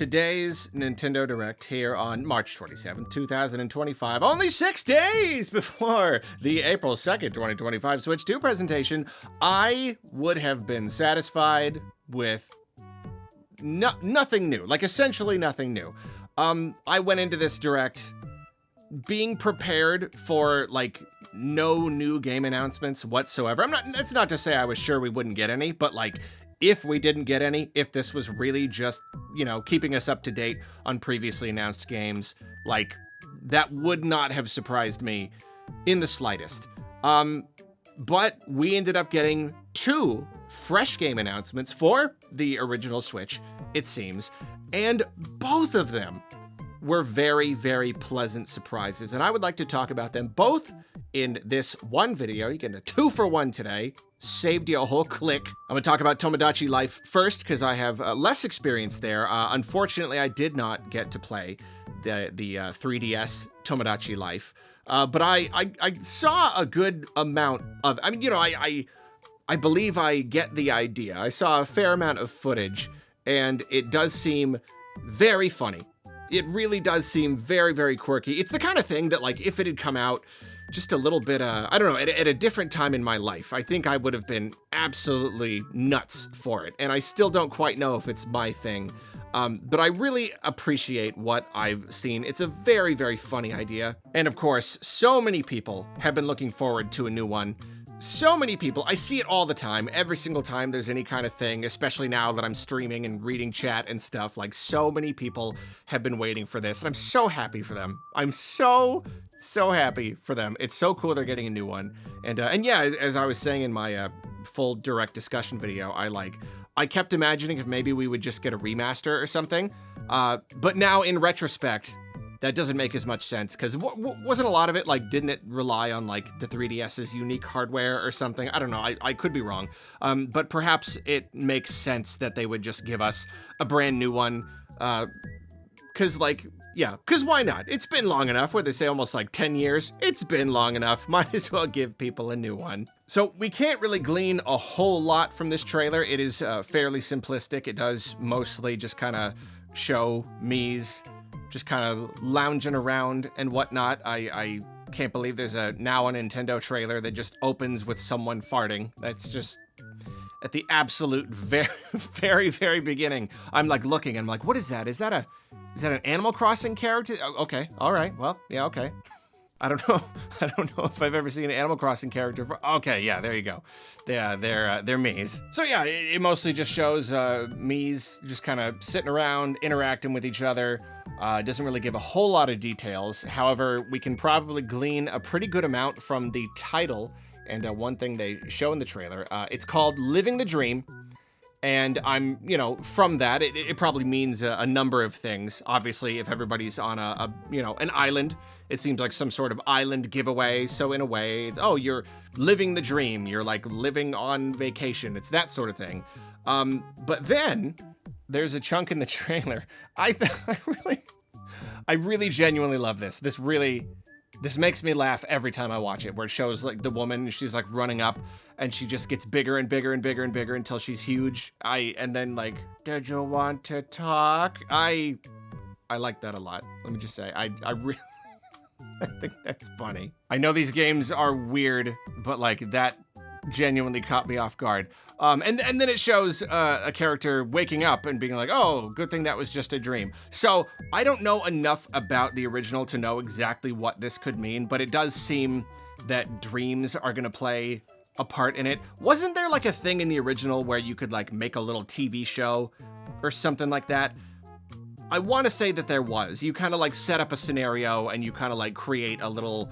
today's Nintendo Direct here on March 27th, 2025, only 6 days before the April 2nd, 2025 Switch 2 presentation, I would have been satisfied with nothing new, like essentially nothing new. I went into this Direct being prepared for like no new game announcements whatsoever. That's not to say I was sure we wouldn't get any, but like if we didn't get any, if this was really just, you know, keeping us up to date on previously announced games, like that would not have surprised me in the slightest. But we ended up getting 2 fresh game announcements for the original Switch, it seems, and both of them were very, very pleasant surprises, and I would like to talk about them both in this one video. You get a 2-for-1 today. Saved you a whole click. I'm gonna talk about Tomodachi Life first because I have less experience there. Unfortunately, I did not get to play the 3DS Tomodachi Life, but I saw a good amount of. I mean, you know, I believe I get the idea. I saw a fair amount of footage, and it does seem very funny. It really does seem very, very quirky. It's the kind of thing that, like, if it had come out just a little bit, I don't know, at a different time in my life, I think I would have been absolutely nuts for it. And I still don't quite know if it's my thing. But I really appreciate what I've seen. It's a very, very funny idea. And of course, so many people have been looking forward to a new one. So many people, I see it all the time, every single time there's any kind of thing, especially now that I'm streaming and reading chat and stuff, like so many people have been waiting for this, and I'm so happy for them. I'm so happy for them. It's so cool they're getting a new one. And yeah, as I was saying in my full Direct discussion video, I kept imagining if maybe we would just get a remaster or something, but now in retrospect, that doesn't make as much sense, because wasn't a lot of it, like, didn't it rely on, like, the 3DS's unique hardware or something? I don't know, I could be wrong. But perhaps it makes sense that they would just give us a brand new one, because, like, yeah, because why not? It's been long enough, where they say almost, like, 10 years. It's been long enough, might as well give people a new one. So we can't really glean a whole lot from this trailer. It is fairly simplistic. It does mostly just kind of show Mii's just kind of lounging around and whatnot. I can't believe there's now a Nintendo trailer that just opens with someone farting. That's just at the absolute very, very, very beginning. I'm like looking, I'm like, what is that? Is that an Animal Crossing character? Okay, all right, well, yeah, okay. I don't know if I've ever seen an Animal Crossing character okay, yeah, there you go. Yeah, they're Mii's. So yeah, it mostly just shows Mii's just kind of sitting around, interacting with each other. Doesn't really give a whole lot of details. However, we can probably glean a pretty good amount from the title and one thing they show in the trailer. It's called Living the Dream. And I'm, you know, from that, it probably means a number of things. Obviously, if everybody's on an island, it seems like some sort of island giveaway. So in a way, it's, oh, you're living the dream. You're like living on vacation. It's that sort of thing. But then there's a chunk in the trailer. I really genuinely love this. This makes me laugh every time I watch it, where it shows like the woman, she's like running up and she just gets bigger and bigger and bigger and bigger until she's huge. And then like, did you want to talk? I like that a lot. Let me just say, I really, I think that's funny. I know these games are weird, but like that genuinely caught me off guard. And then it shows a character waking up and being like, oh, good thing that was just a dream. So I don't know enough about the original to know exactly what this could mean, but it does seem that dreams are gonna play a part in it. Wasn't there like a thing in the original where you could like make a little TV show or something like that? I want to say that there was. You kind of like set up a scenario and you kind of like create a little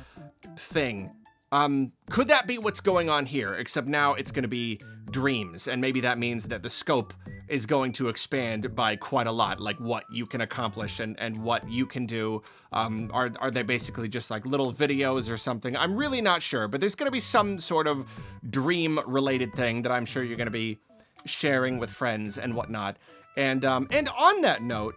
thing. Could that be what's going on here? Except now it's going to be dreams, and maybe that means that the scope is going to expand by quite a lot, like what you can accomplish and what you can do. Are they basically just like little videos or something? I'm really not sure, but there's going to be some sort of dream-related thing that I'm sure you're going to be sharing with friends and whatnot. And on that note,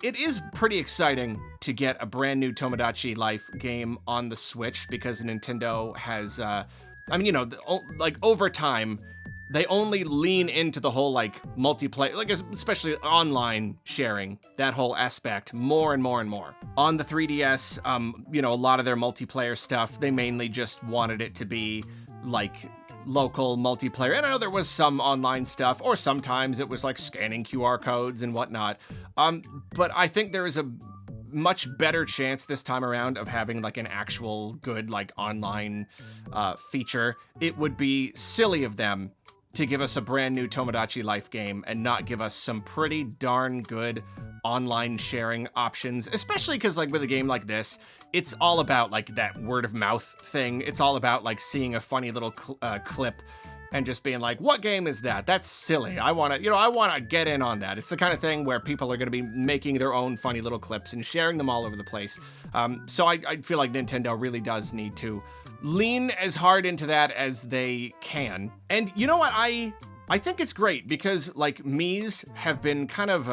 it is pretty exciting to get a brand new Tomodachi Life game on the Switch, because Nintendo has, I mean, you know, like over time, they only lean into the whole like multiplayer, like especially online sharing, that whole aspect more and more and more. On the 3DS, you know, a lot of their multiplayer stuff, they mainly just wanted it to be like local multiplayer. And I know there was some online stuff, or sometimes it was like scanning QR codes and whatnot. But I think there is a much better chance this time around of having like an actual good like online feature. It would be silly of them to give us a brand new Tomodachi Life game and not give us some pretty darn good online sharing options, especially because like with a game like this, it's all about like that word of mouth thing. It's all about like seeing a funny little clip and just being like, what game is that? That's silly. I want to get in on that. It's the kind of thing where people are going to be making their own funny little clips and sharing them all over the place. So I feel like Nintendo really does need to lean as hard into that as they can. And you know what? I think it's great because like Mii's have been kind of,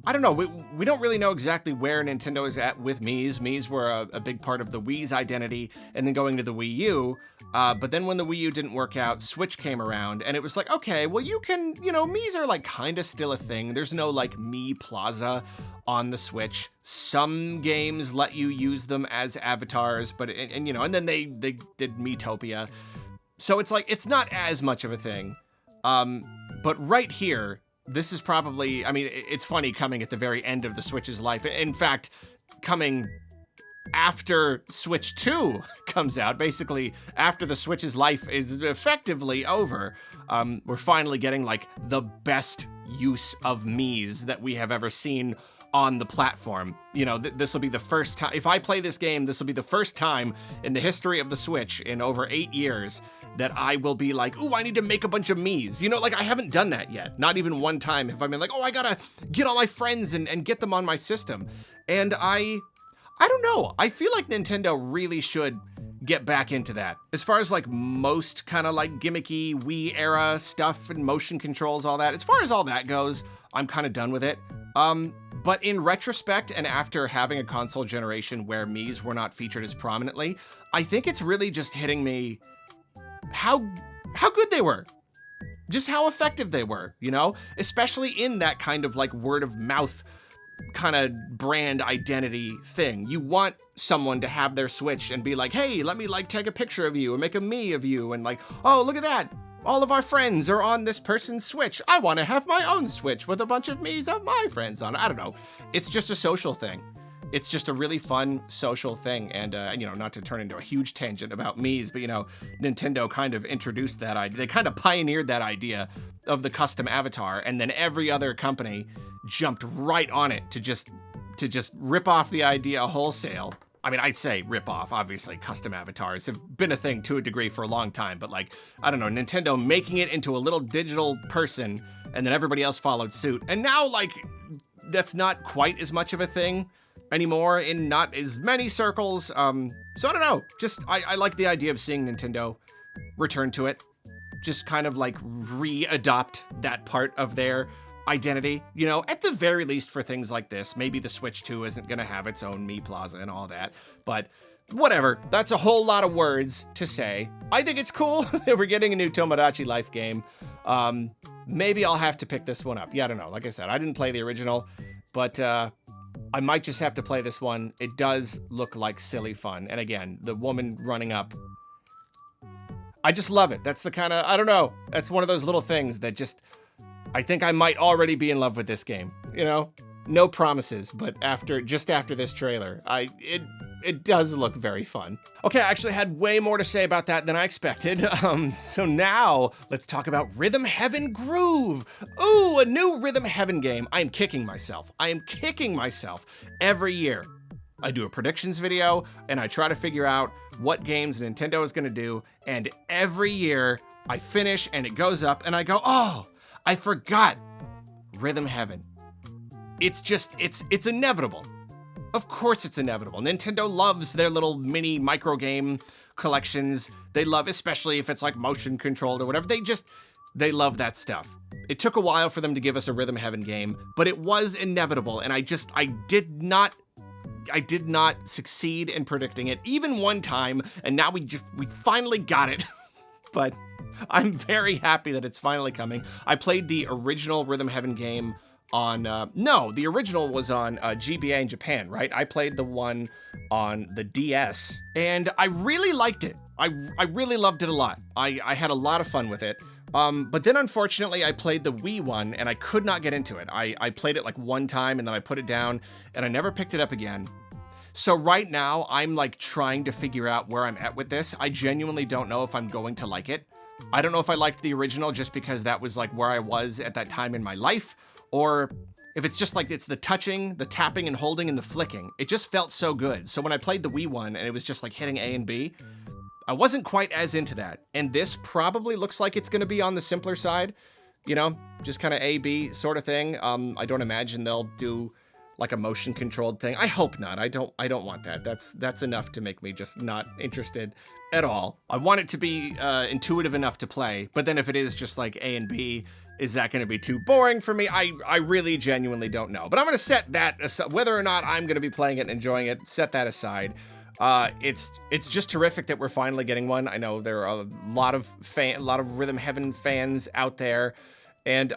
I don't know, we don't really know exactly where Nintendo is at with Mii's. Mii's were a big part of the Wii's identity, and then going to the Wii U. But then when the Wii U didn't work out, Switch came around, and it was like, okay, well you can, you know, Mii's are like kind of still a thing. There's no like Mii Plaza on the Switch. Some games let you use them as avatars, but, and you know, and then they did Miitopia. So it's like, it's not as much of a thing. But right here, this is probably, I mean, it's funny coming at the very end of the Switch's life. In fact, coming after Switch 2 comes out, basically after the Switch's life is effectively over, we're finally getting like the best use of Mii's that we have ever seen on the platform. You know, this will be the first time, if I play this game, this will be the first time in the history of the Switch in over 8 years that I will be like, ooh, I need to make a bunch of Mii's. You know, like I haven't done that yet. Not even one time have I been like, oh, I gotta get all my friends and get them on my system. And I don't know. I feel like Nintendo really should get back into that. As far as like most kind of like gimmicky Wii era stuff and motion controls, all that, as far as all that goes, I'm kind of done with it. But in retrospect, and after having a console generation where Mii's were not featured as prominently, I think it's really just hitting me how good they were. Just how effective they were, you know? Especially in that kind of like word of mouth kind of brand identity thing. You want someone to have their Switch and be like, hey, let me like take a picture of you and make a Mii of you, and like, oh, look at that. All of our friends are on this person's Switch. I want to have my own Switch with a bunch of Mii's of my friends on it. I don't know. It's just a social thing. It's just a really fun social thing. And, you know, not to turn into a huge tangent about Mii's, but, you know, Nintendo kind of introduced that idea. They kind of pioneered that idea of the custom avatar. And then every other company jumped right on it to just rip off the idea wholesale. I mean, I'd say rip off. Obviously, custom avatars have been a thing to a degree for a long time. But, like, I don't know, Nintendo making it into a little digital person, and then everybody else followed suit. And now, like, that's not quite as much of a thing anymore in not as many circles. So I don't know. Just, I like the idea of seeing Nintendo return to it. Just kind of like re-adopt that part of their identity, you know, at the very least for things like this. Maybe the Switch 2 isn't going to have its own Mii Plaza and all that, but whatever. That's a whole lot of words to say. I think it's cool that we're getting a new Tomodachi Life game. Maybe I'll have to pick this one up. Yeah, I don't know. Like I said, I didn't play the original, but I might just have to play this one. It does look like silly fun. And again, the woman running up, I just love it. That's the kind of, I don't know. That's one of those little things that just, I think I might already be in love with this game, you know? No promises, but just after this trailer, it does look very fun. Okay, I actually had way more to say about that than I expected. So now let's talk about Rhythm Heaven Groove. Ooh, a new Rhythm Heaven game. I am kicking myself. Every year. I do a predictions video and I try to figure out what games Nintendo is gonna do. And every year I finish and it goes up and I go, oh, I forgot Rhythm Heaven. It's inevitable. Of course it's inevitable. Nintendo loves their little mini micro game collections. They love, especially if it's like motion controlled or whatever, they love that stuff. It took a while for them to give us a Rhythm Heaven game, but it was inevitable. And I did not succeed in predicting it even one time. And now we finally got it. But I'm very happy that it's finally coming. I played the original Rhythm Heaven game on, no, the original was on GBA in Japan, right? I played the one on the DS, and I really liked it. I really loved it a lot. I had a lot of fun with it. But then unfortunately I played the Wii one and I could not get into it. I played it like one time and then I put it down and I never picked it up again. So right now I'm like trying to figure out where I'm at with this. I genuinely don't know if I'm going to like it. I don't know if I liked the original just because that was like where I was at that time in my life, or if it's just like it's the touching, the tapping and holding and the flicking. It just felt so good. So when I played the Wii one and it was just like hitting A and B, I wasn't quite as into that. And this probably looks like it's gonna be on the simpler side, you know, just kind of A, B sort of thing. I don't imagine they'll do like a motion controlled thing. I hope not. I don't want that. That's enough to make me just not interested at all. I want it to be intuitive enough to play, but then if it is just like A and B, is that going to be too boring for me? I really genuinely don't know. But I'm going to set that aside. Whether or not I'm going to be playing it and enjoying it, set that aside. It's just terrific that we're finally getting one. I know there are a lot of Rhythm Heaven fans out there, and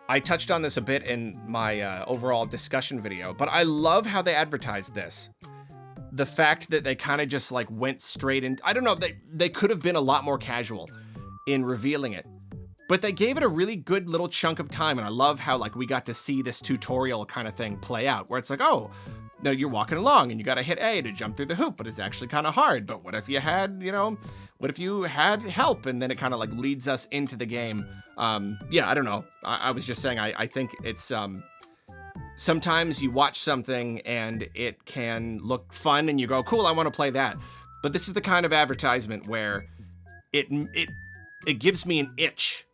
I touched on this a bit in my overall discussion video, but I love how they advertised this. The fact that they kind of just like went straight in. I don't know, they could have been a lot more casual in revealing it, but they gave it a really good little chunk of time. And I love how like we got to see this tutorial kind of thing play out where it's like, oh, no, you're walking along and you got to hit A to jump through the hoop, but it's actually kind of hard. But what if you had, you know, what if you had help? And then it kind of like leads us into the game. Yeah, I don't know. I was just saying, I think it's, sometimes you watch something and it can look fun and you go, cool, I want to play that. But this is the kind of advertisement where it gives me an itch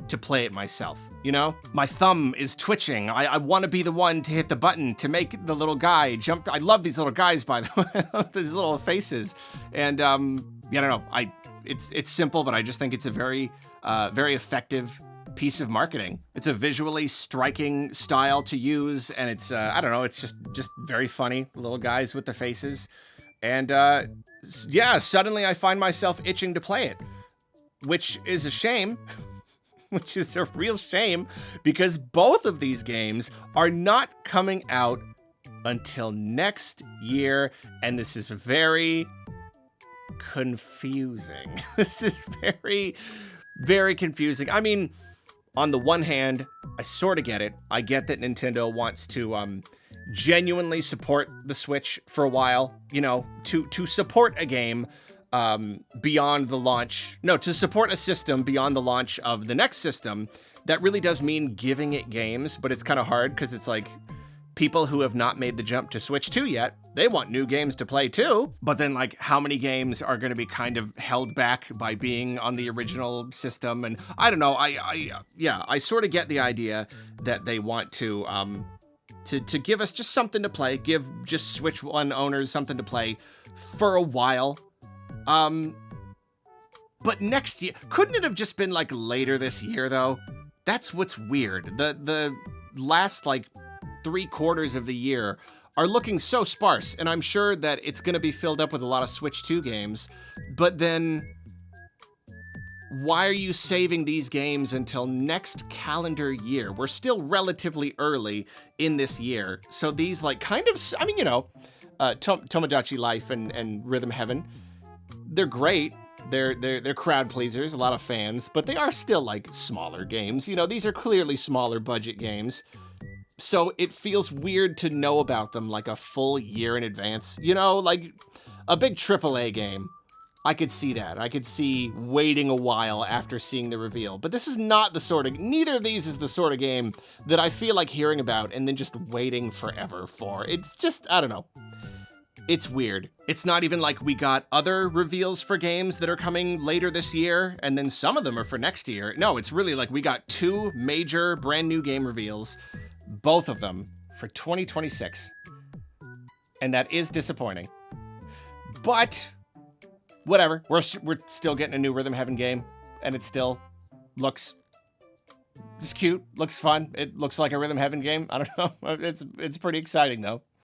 to play it myself, you know? My thumb is twitching. I want to be the one to hit the button to make the little guy jump. I love these little guys, by the way. I love these little faces. And yeah, I don't know. It's simple, but I just think it's a very effective piece of marketing. It's a visually striking style to use, and it's I don't know, it's just very funny. Little guys with the faces. And yeah, suddenly I find myself itching to play it, which is a shame. Which is a real shame because both of these games are not coming out until next year, and this is very confusing. This is very, very confusing. I mean, on the one hand, I sort of get it. I get that Nintendo wants to genuinely support the Switch for a while, you know, to support a game beyond the launch. No, to support a system beyond the launch of the next system. That really does mean giving it games, but it's kind of hard because it's like people who have not made the jump to Switch 2 yet, they want new games to play too. But then like how many games are going to be kind of held back by being on the original system? And I don't know. I sort of get the idea that they want to give us just something to play, give just Switch 1 owners something to play for a while. But next year, couldn't it have just been like later this year though? That's what's weird. The last like 3/4 of the year are looking so sparse, and I'm sure that it's going to be filled up with a lot of Switch 2 games, but then why are you saving these games until next calendar year? We're still relatively early in this year. So these like kind of, I mean, you know, Tomodachi Life and Rhythm Heaven, they're great. They're crowd pleasers, a lot of fans, but they are still like smaller games. You know, these are clearly smaller budget games. So it feels weird to know about them like a full year in advance. You know, like a big AAA game. I could see that. I could see waiting a while after seeing the reveal. But this is not the sort of, neither of these is the sort of game that I feel like hearing about and then just waiting forever for. It's just, I don't know. It's weird. It's not even like we got other reveals for games that are coming later this year, and then some of them are for next year. No, it's really like we got 2 major brand new game reveals, both of them for 2026. And that is disappointing. But whatever, we're still getting a new Rhythm Heaven game, and it still looks just cute, looks fun. It looks like a Rhythm Heaven game. I don't know. It's pretty exciting though.